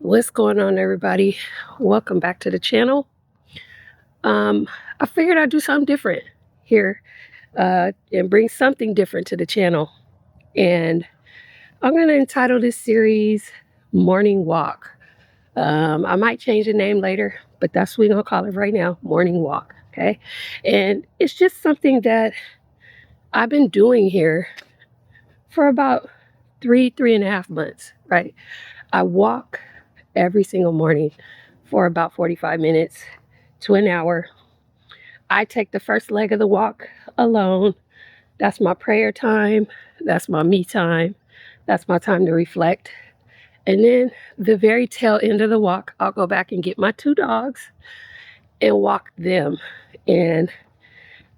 What's going on, everybody? Welcome back to the channel. I figured I'd do something different here and bring something different to the channel. And I'm going to entitle this series Morning Walk. I might change the name later, but that's what we're going to call it right now, Morning Walk. Okay. And it's just something that I've been doing here for about 3.5 months, right? I walk every single morning for about 45 minutes to an hour. I take the first leg of the walk alone. That's my prayer time. That's my me time. That's my time to reflect. And then the very tail end of the walk, I'll go back and get my two dogs and walk them. And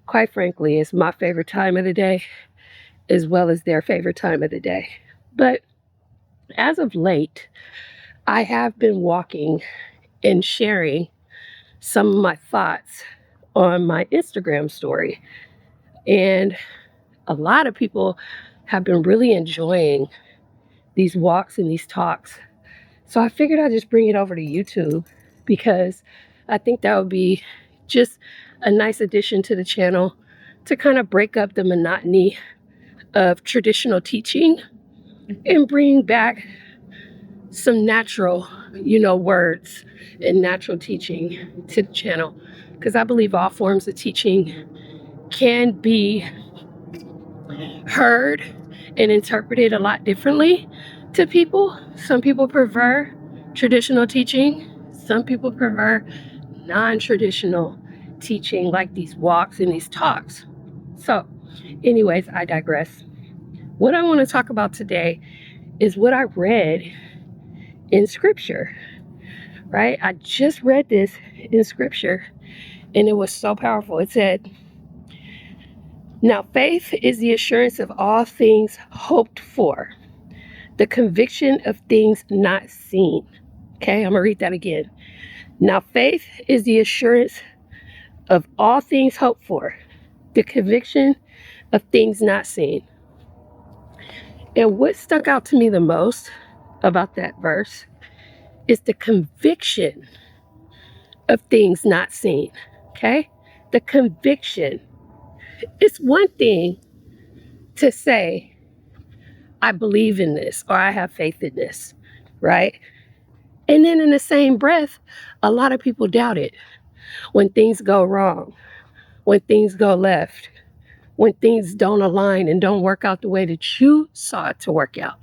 quite frankly, it's my favorite time of the day as well as their favorite time of the day. But as of late, I have been walking and sharing some of my thoughts on my Instagram story. And a lot of people have been really enjoying these walks and these talks. So I figured I'd just bring it over to YouTube because I think that would be just a nice addition to the channel to kind of break up the monotony of traditional teaching and bring back some natural, words and natural teaching to the channel. Because I believe all forms of teaching can be heard and interpreted a lot differently to people. Some people prefer traditional teaching. Some people prefer non-traditional teaching like these walks and these talks. So anyways, I digress. What I want to talk about today is what I read in scripture, right? I just read this in scripture and it was so powerful. It said, "Now faith is the assurance of all things hoped for, the conviction of things not seen." Okay, I'm gonna read that again. Now faith is the assurance of all things hoped for, the conviction of things not seen. And what stuck out to me the most about that verse is the conviction of things not seen. Okay, the conviction. It's one thing to say, I believe in this or I have faith in this, right? And then in the same breath, a lot of people doubt it when things go wrong, when things go left, when things don't align and don't work out the way that you saw it to work out.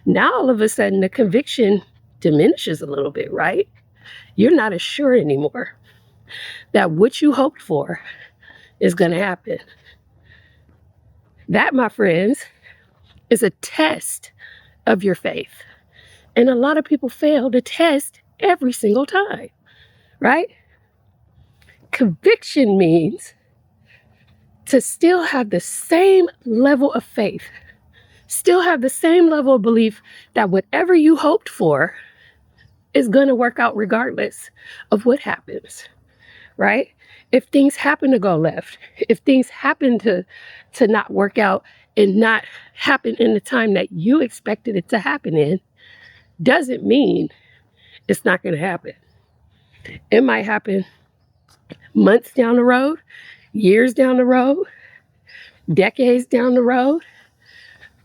Now, all of a sudden, the conviction diminishes a little bit, right? You're not as sure anymore that what you hoped for is going to happen. That, my friends, is a test of your faith. And a lot of people fail to test every single time, right? Conviction means to still have the same level of faith, still have the same level of belief that whatever you hoped for is going to work out regardless of what happens, right? If things happen to go left, if things happen to not work out and not happen in the time that you expected it to happen in, doesn't mean it's not going to happen. It might happen months down the road, years down the road, decades down the road,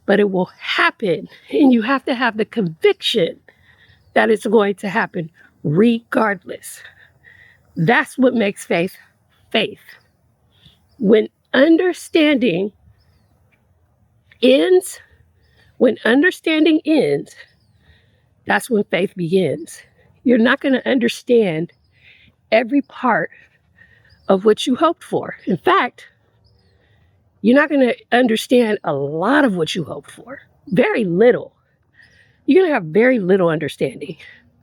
but it will happen. And you have to have the conviction that it's going to happen regardless. That's what makes faith faith. When understanding ends, that's when faith begins. You're not going to understand every part of what you hoped for. In fact, you're not going to understand a lot of what you hoped for. Very little. You're going to have very little understanding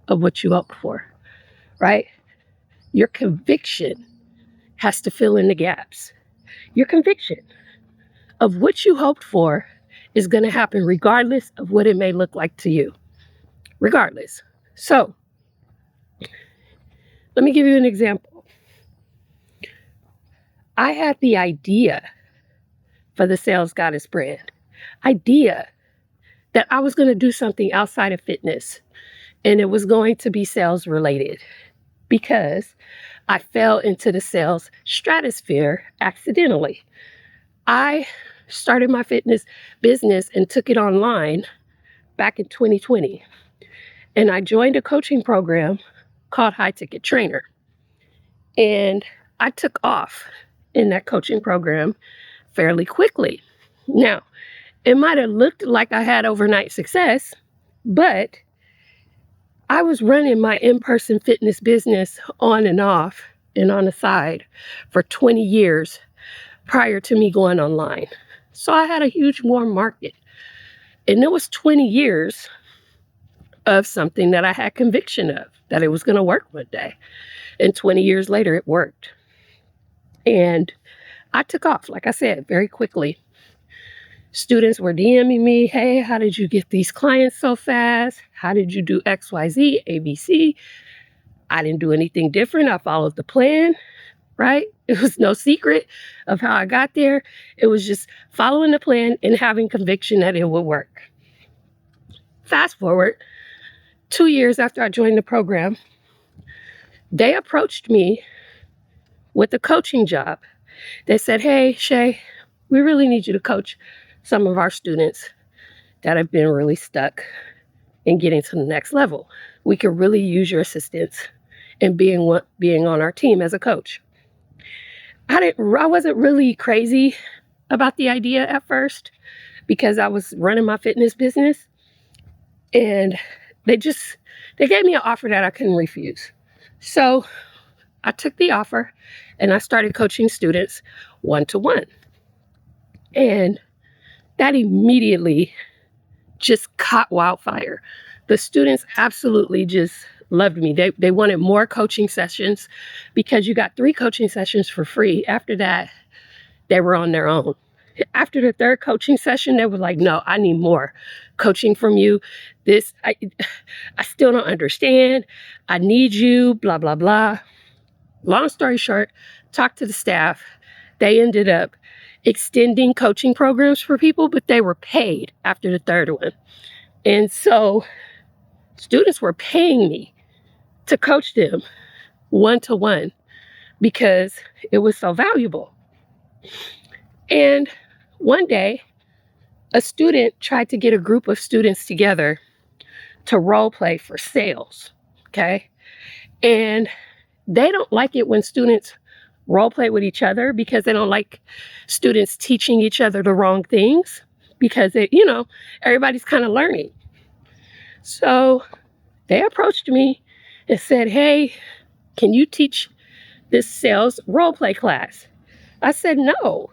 of what you hoped for, right? Your conviction has to fill in the gaps. Your conviction of what you hoped for is going to happen regardless of what it may look like to you. Regardless. So, let me give you an example. I had the idea for the Sales Goddess brand. Idea that I was going to do something outside of fitness and it was going to be sales related because I fell into the sales stratosphere accidentally. I started my fitness business and took it online back in 2020. And I joined a coaching program called High Ticket Trainer. And I took off in that coaching program fairly quickly. Now, it might have looked like I had overnight success, but I was running my in-person fitness business on and off and on the side for 20 years prior to me going online. So I had a huge warm market. And it was 20 years of something that I had conviction of, that it was going to work one day. And 20 years later, it worked. And I took off, like I said, very quickly. Students were DMing me, hey, how did you get these clients so fast? How did you do XYZ, ABC? I didn't do anything different. I followed the plan, right? It was no secret of how I got there. It was just following the plan and having conviction that it would work. Fast forward, 2 years after I joined the program, they approached me with a coaching job. They said, hey, Shay, we really need you to coach some of our students that have been really stuck in getting to the next level. We could really use your assistance in being on our team as a coach. I wasn't really crazy about the idea at first because I was running my fitness business, and they gave me an offer that I couldn't refuse. So I took the offer and I started coaching students one-to-one. And that immediately just caught wildfire. The students absolutely just loved me. They wanted more coaching sessions because you got 3 coaching sessions for free. After that, they were on their own. After the 3rd coaching session, they were like, no, I need more coaching from you. I still don't understand. I need you, blah, blah, blah. Long story short, talked to the staff. They ended up extending coaching programs for people, but they were paid after the 3rd one. And so students were paying me to coach them one-to-one because it was so valuable. And one day, a student tried to get a group of students together to role play for sales, okay? And they don't like it when students role play with each other because they don't like students teaching each other the wrong things because everybody's kind of learning. So they approached me and said, hey, can you teach this sales role play class? I said, no.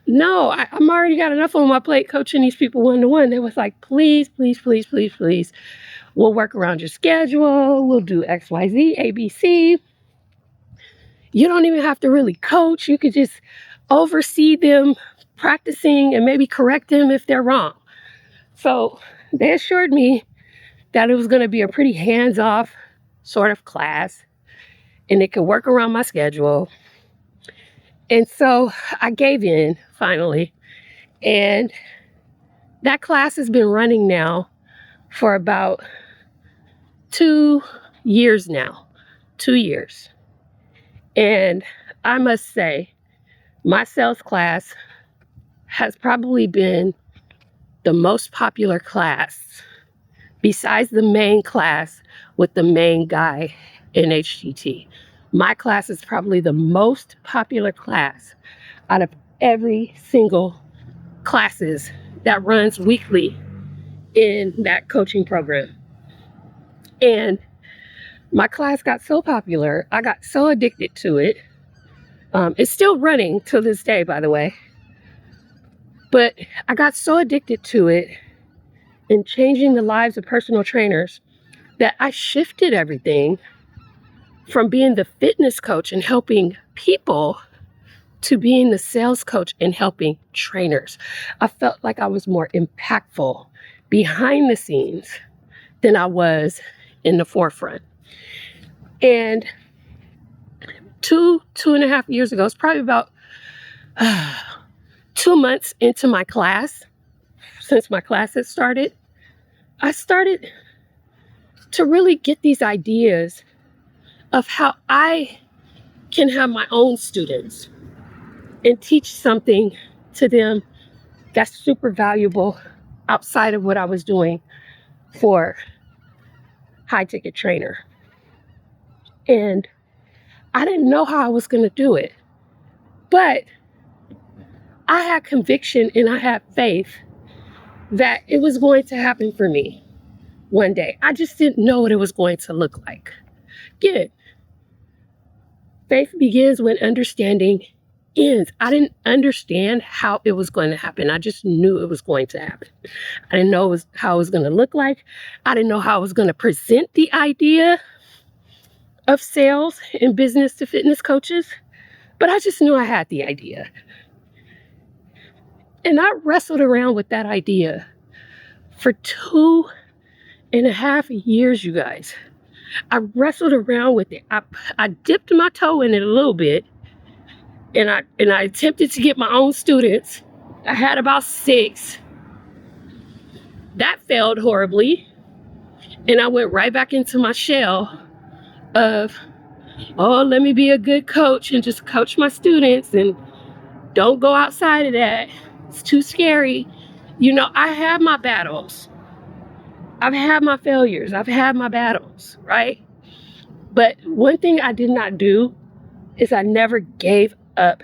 No, I'm already got enough on my plate coaching these people one-to-one. They was like, please, please, please, please, please. We'll work around your schedule. We'll do XYZ, ABC. You don't even have to really coach. You could just oversee them practicing and maybe correct them if they're wrong. So they assured me that it was going to be a pretty hands-off sort of class and it could work around my schedule. And so I gave in finally. And that class has been running now for about 2 years now. 2 years. And I must say, my sales class has probably been the most popular class besides the main class with the main guy in HTT. My class is probably the most popular class out of every single classes that runs weekly in that coaching program. And my class got so popular, I got so addicted to it. It's still running to this day, by the way. But I got so addicted to it and changing the lives of personal trainers that I shifted everything from being the fitness coach and helping people to being the sales coach and helping trainers. I felt like I was more impactful behind the scenes than I was in the forefront. And 2.5 years ago, it's probably about 2 months into my class, since my class had started, I started to really get these ideas of how I can have my own students and teach something to them that's super valuable outside of what I was doing for High Ticket Trainer. And I didn't know how I was going to do it, but I had conviction and I had faith that it was going to happen for me one day. I just didn't know what it was going to look like. Again, faith begins when understanding ends. I didn't understand how it was going to happen. I just knew it was going to happen. I didn't know how it was going to look like. I didn't know how I was going to present the idea of sales and business to fitness coaches, but I just knew I had the idea. And I wrestled around with that idea for 2.5 years, you guys. I wrestled around with it. I dipped my toe in it a little bit, and I attempted to get my own students. I had about 6. That failed horribly, and I went right back into my shell of, oh, let me be a good coach and just coach my students and don't go outside of that. It's too scary. I have my battles. I've had my failures. I've had my battles, right? But one thing I did not do is I never gave up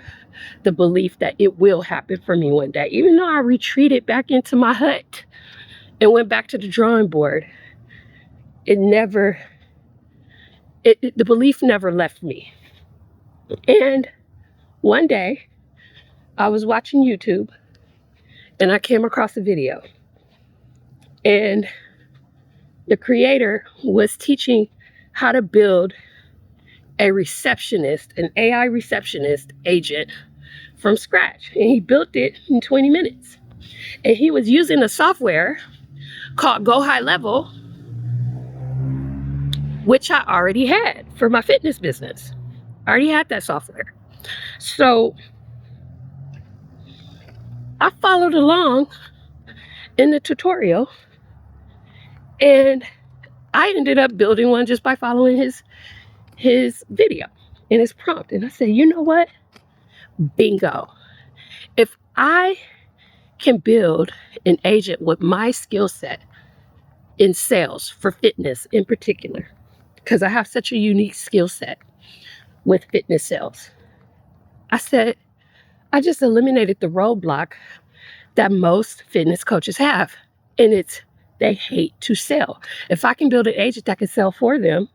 the belief that it will happen for me one day. Even though I retreated back into my hut and went back to the drawing board, the belief never left me. And one day I was watching YouTube and I came across a video, and the creator was teaching how to build an AI receptionist agent from scratch. And he built it in 20 minutes. And he was using a software called Go High Level, which I already had for my fitness business. I already had that software. So I followed along in the tutorial, and I ended up building one just by following his video and his prompt. And I said, you know what? Bingo. If I can build an agent with my skill set in sales for fitness in particular, because I have such a unique skill set with fitness sales, I said, I just eliminated the roadblock that most fitness coaches have. And it's they hate to sell. If I can build an agent that can sell for them,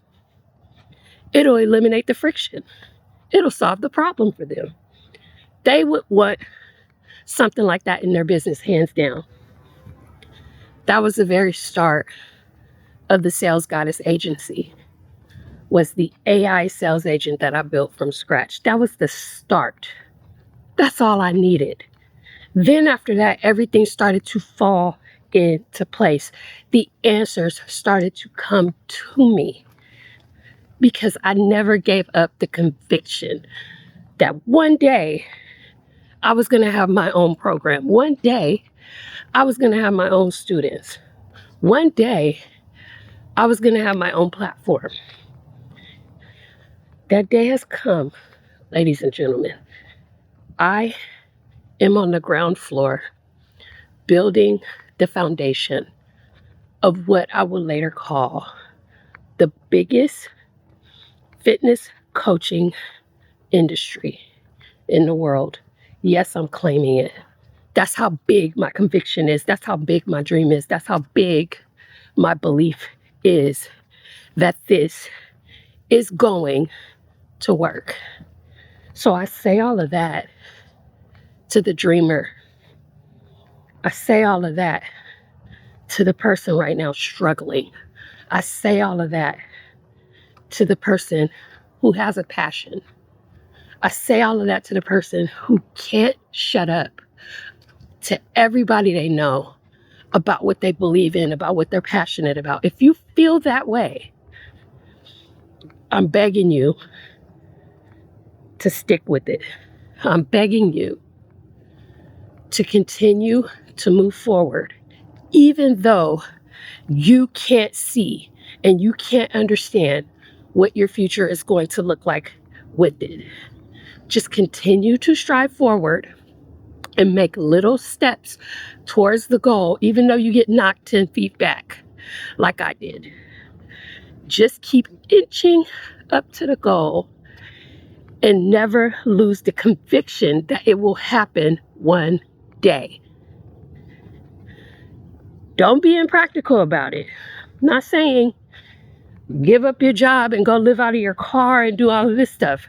it'll eliminate the friction. It'll solve the problem for them. They would want something like that in their business, hands down. That was the very start of the Sales Goddess Agency, was the AI sales agent that I built from scratch. That was the start. That's all I needed. Then after that, everything started to fall into place. The answers started to come to me because I never gave up the conviction that one day I was going to have my own program. One day I was going to have my own students. One day I was going to have my own platform. That day has come, ladies and gentlemen. I am on the ground floor building the foundation of what I will later call the biggest fitness coaching industry in the world. Yes, I'm claiming it. That's how big my conviction is. That's how big my dream is. That's how big my belief is that this is going to work. So I say all of that to the dreamer. I say all of that to the person right now struggling. I say all of that to the person who has a passion. I say all of that to the person who can't shut up to everybody they know about what they believe in, about what they're passionate about. If you feel that way, I'm begging you to stick with it. I'm begging you to continue to move forward, even though you can't see and you can't understand what your future is going to look like with it. Just continue to strive forward and make little steps towards the goal, even though you get knocked 10 feet back, like I did. Just keep inching up to the goal and never lose the conviction that it will happen one day. Don't be impractical about it. I'm not saying give up your job and go live out of your car and do all of this stuff.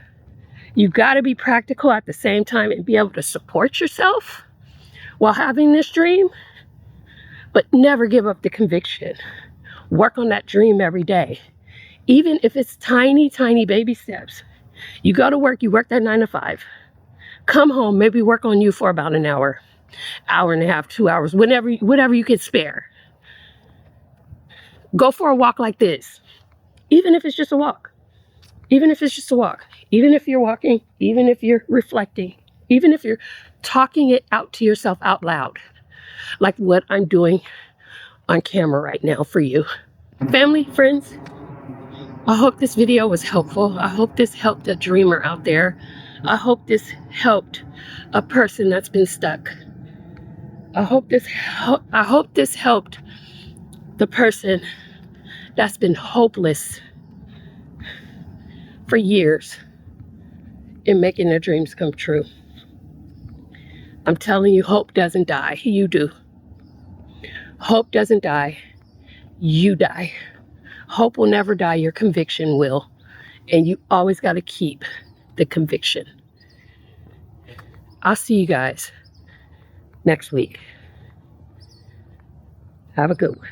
You got to be practical at the same time and be able to support yourself while having this dream, but never give up the conviction. Work on that dream every day, even if it's tiny, tiny baby steps. You go to work, you work that 9 to 5. Come home, maybe work on you for about an hour and a half, 2 hours, whatever you can spare. Go for a walk like this, even if it's just a walk. Even if it's just a walk, even if you're walking, even if you're reflecting, even if you're talking it out to yourself out loud, like what I'm doing on camera right now for you. Family, friends, I hope this video was helpful. I hope this helped a dreamer out there. I hope this helped a person that's been stuck. I hope this helped the person that's been hopeless for years in making their dreams come true. I'm telling you, hope doesn't die. You do. Hope doesn't die. You die. Hope will never die. Your conviction will. And you always got to keep the conviction. I'll see you guys next week. Have a good one.